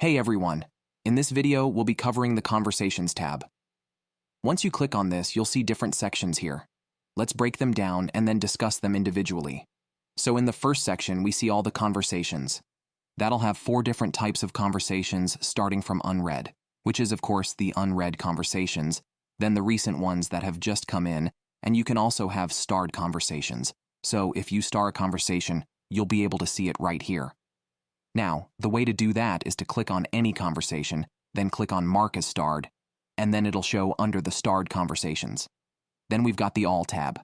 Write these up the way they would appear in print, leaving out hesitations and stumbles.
Hey everyone! In this video, we'll be covering the Conversations tab. Once you click on this, you'll see different sections here. Let's break them down and then discuss them individually. So in the first section, we see all the conversations. That'll have 4 different types of conversations starting from unread, which is of course the unread conversations, then the recent ones that have just come in, and you can also have starred conversations. So if you star a conversation, you'll be able to see it right here. Now, the way to do that is to click on any conversation, then click on Mark as Starred, and then it'll show under the starred conversations. Then we've got the All tab.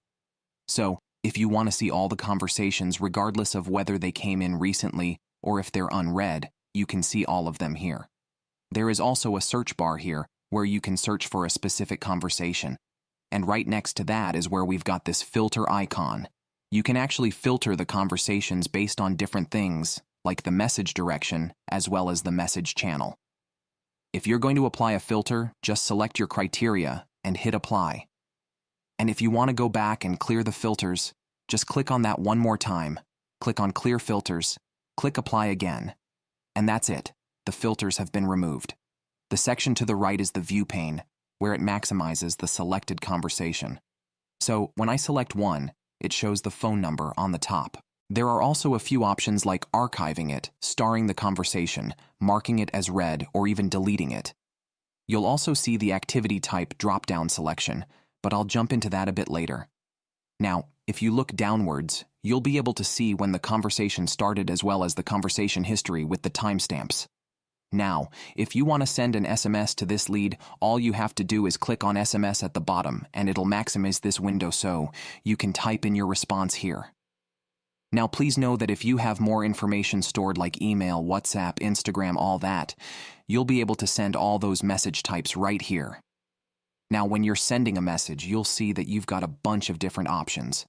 So, if you want to see all the conversations regardless of whether they came in recently or if they're unread, you can see all of them here. There is also a search bar here where you can search for a specific conversation. And right next to that is where we've got this filter icon. You can actually filter the conversations based on different things, like the message direction, as well as the message channel. If you're going to apply a filter, just select your criteria and hit apply. And if you want to go back and clear the filters, just click on that one more time, click on clear filters, click apply again. And that's it, the filters have been removed. The section to the right is the view pane, where it maximizes the selected conversation. So when I select one, it shows the phone number on the top. There are also a few options like archiving it, starring the conversation, marking it as read, or even deleting it. You'll also see the activity type drop-down selection, but I'll jump into that a bit later. Now, if you look downwards, you'll be able to see when the conversation started as well as the conversation history with the timestamps. Now, if you want to send an SMS to this lead, all you have to do is click on SMS at the bottom, and it'll maximize this window so you can type in your response here. Now please know that if you have more information stored like email, WhatsApp, Instagram, all that, you'll be able to send all those message types right here. Now when you're sending a message, you'll see that you've got a bunch of different options.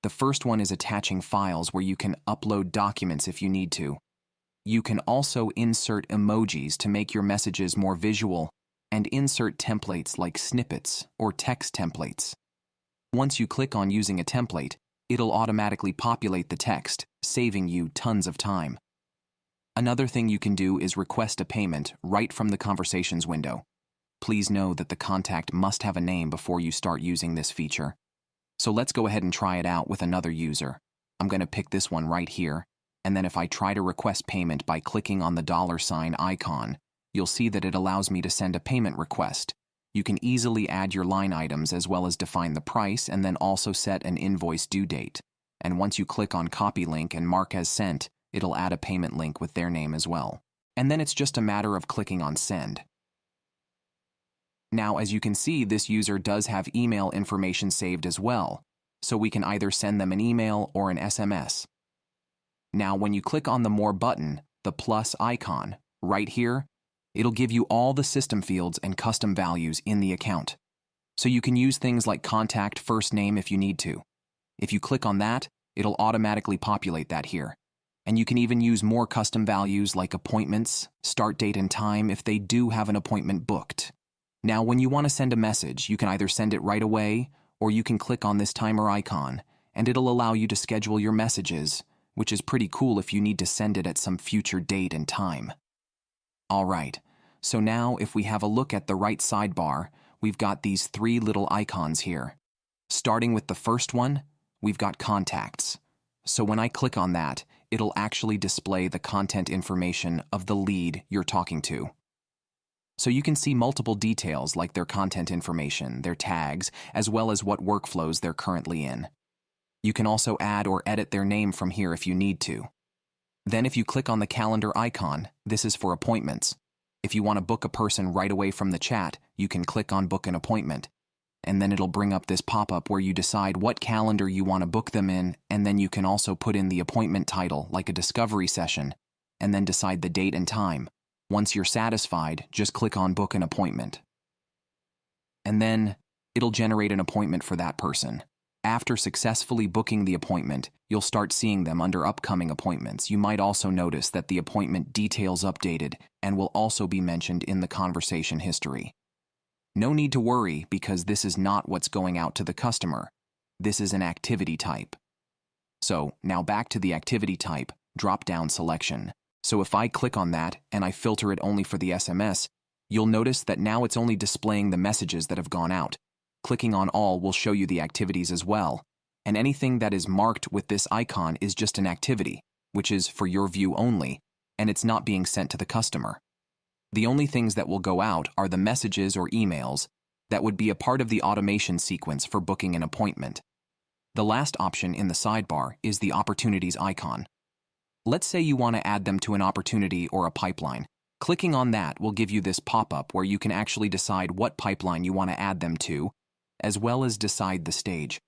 The first one is attaching files where you can upload documents if you need to. You can also insert emojis to make your messages more visual and insert templates like snippets or text templates. Once you click on using a template, it'll automatically populate the text, saving you tons of time. Another thing you can do is request a payment right from the Conversations window. Please know that the contact must have a name before you start using this feature. So let's go ahead and try it out with another user. I'm going to pick this one right here, and then if I try to request payment by clicking on the $ icon, you'll see that it allows me to send a payment request. You can easily add your line items as well as define the price and then also set an invoice due date. And once you click on copy link and mark as sent, it'll add a payment link with their name as well. And then it's just a matter of clicking on send. Now, as you can see, this user does have email information saved as well, so we can either send them an email or an SMS. Now, when you click on the More button, the plus icon, right here, it'll give you all the system fields and custom values in the account. So you can use things like contact first name if you need to. If you click on that, it'll automatically populate that here. And you can even use more custom values like appointments, start date and time if they do have an appointment booked. Now, when you want to send a message, you can either send it right away or you can click on this timer icon and it'll allow you to schedule your messages, which is pretty cool if you need to send it at some future date and time. Alright, so now if we have a look at the right sidebar, we've got these 3 little icons here. Starting with the first one, we've got contacts. So when I click on that, it'll actually display the contact information of the lead you're talking to. So you can see multiple details like their contact information, their tags, as well as what workflows they're currently in. You can also add or edit their name from here if you need to. Then if you click on the calendar icon, this is for appointments. If you want to book a person right away from the chat, you can click on Book an Appointment. And then it'll bring up this pop-up where you decide what calendar you want to book them in, and then you can also put in the appointment title, like a discovery session, and then decide the date and time. Once you're satisfied, just click on Book an Appointment. And then it'll generate an appointment for that person. After successfully booking the appointment, you'll start seeing them under upcoming appointments. You might also notice that the appointment details updated and will also be mentioned in the conversation history. No need to worry because this is not what's going out to the customer. This is an activity type. So now back to the activity type, drop-down selection. So if I click on that and I filter it only for the SMS, you'll notice that now it's only displaying the messages that have gone out. Clicking on all will show you the activities as well. And anything that is marked with this icon is just an activity, which is for your view only, and it's not being sent to the customer. The only things that will go out are the messages or emails that would be a part of the automation sequence for booking an appointment. The last option in the sidebar is the opportunities icon. Let's say you want to add them to an opportunity or a pipeline. Clicking on that will give you this pop-up where you can actually decide what pipeline you want to add them to, as well as decide the stage.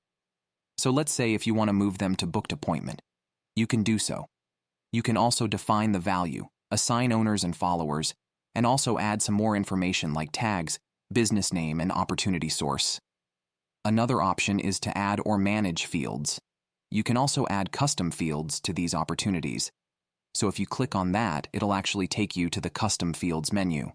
So let's say if you want to move them to booked appointment, you can do so. You can also define the value, assign owners and followers, and also add some more information like tags, business name, and opportunity source. Another option is to add or manage fields. You can also add custom fields to these opportunities. So if you click on that, it'll actually take you to the custom fields menu.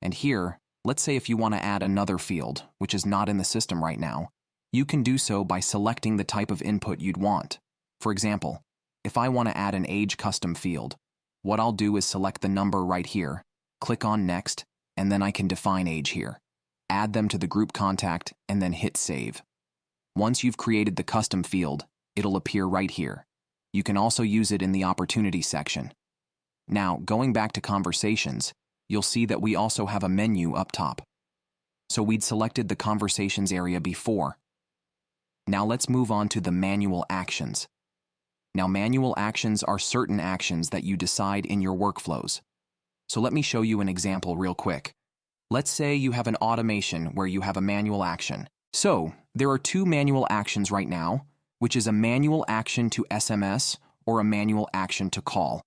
And here, let's say if you want to add another field, which is not in the system right now, you can do so by selecting the type of input you'd want. For example, if I want to add an age custom field, what I'll do is select the number right here, click on Next, and then I can define age here. Add them to the group contact, and then hit Save. Once you've created the custom field, it'll appear right here. You can also use it in the opportunity section. Now, going back to conversations, you'll see that we also have a menu up top. So we'd selected the conversations area before. Now let's move on to the manual actions. Now, manual actions are certain actions that you decide in your workflows. So let me show you an example real quick. Let's say you have an automation where you have a manual action. So there are two manual actions right now, which is a manual action to SMS or a manual action to call.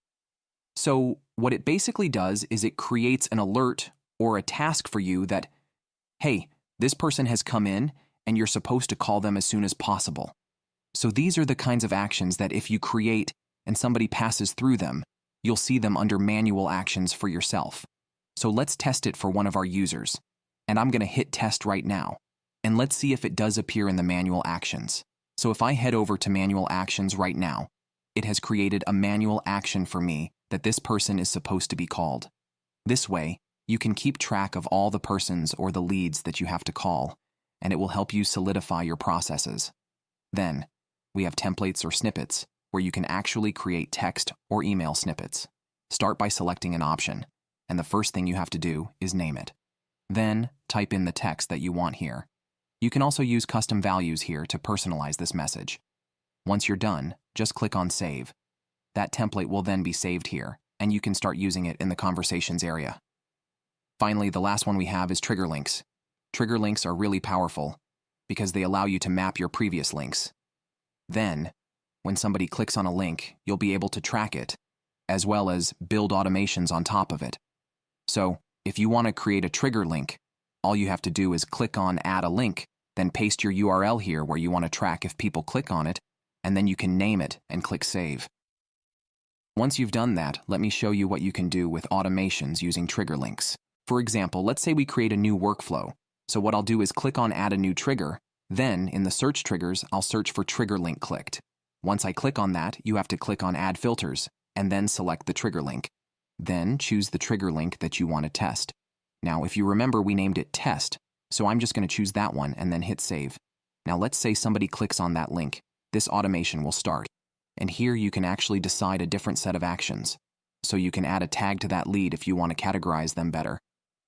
So what it basically does is it creates an alert or a task for you that, hey, this person has come in and you're supposed to call them as soon as possible. So these are the kinds of actions that if you create and somebody passes through them, you'll see them under manual actions for yourself. So let's test it for one of our users. And I'm going to hit test right now. And let's see if it does appear in the manual actions. So if I head over to manual actions right now, it has created a manual action for me that this person is supposed to be called. This way, you can keep track of all the persons or the leads that you have to call, and it will help you solidify your processes. Then, we have templates or snippets, where you can actually create text or email snippets. Start by selecting an option, and the first thing you have to do is name it. Then, type in the text that you want here. You can also use custom values here to personalize this message. Once you're done, just click on Save. That template will then be saved here, and you can start using it in the conversations area. Finally, the last one we have is trigger links. Trigger links are really powerful because they allow you to map your previous links. Then, when somebody clicks on a link, you'll be able to track it, as well as build automations on top of it. So, if you want to create a trigger link, all you have to do is click on Add a Link, then paste your URL here where you want to track if people click on it, and then you can name it and click Save. Once you've done that, let me show you what you can do with automations using trigger links. For example, let's say we create a new workflow. So what I'll do is click on Add a New Trigger, then in the search triggers, I'll search for trigger link clicked. Once I click on that, you have to click on Add Filters, and then select the trigger link. Then choose the trigger link that you want to test. Now, if you remember, we named it Test, so I'm just going to choose that one and then hit Save. Now let's say somebody clicks on that link. This automation will start. And here you can actually decide a different set of actions. So you can add a tag to that lead if you want to categorize them better.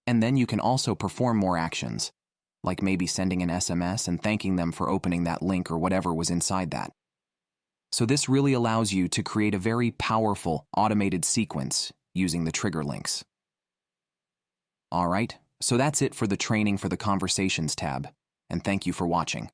And then you can also perform more actions, like maybe sending an SMS and thanking them for opening that link or whatever was inside that. So this really allows you to create a very powerful automated sequence using the trigger links. All right, so that's it for the training for the Conversations tab, and thank you for watching.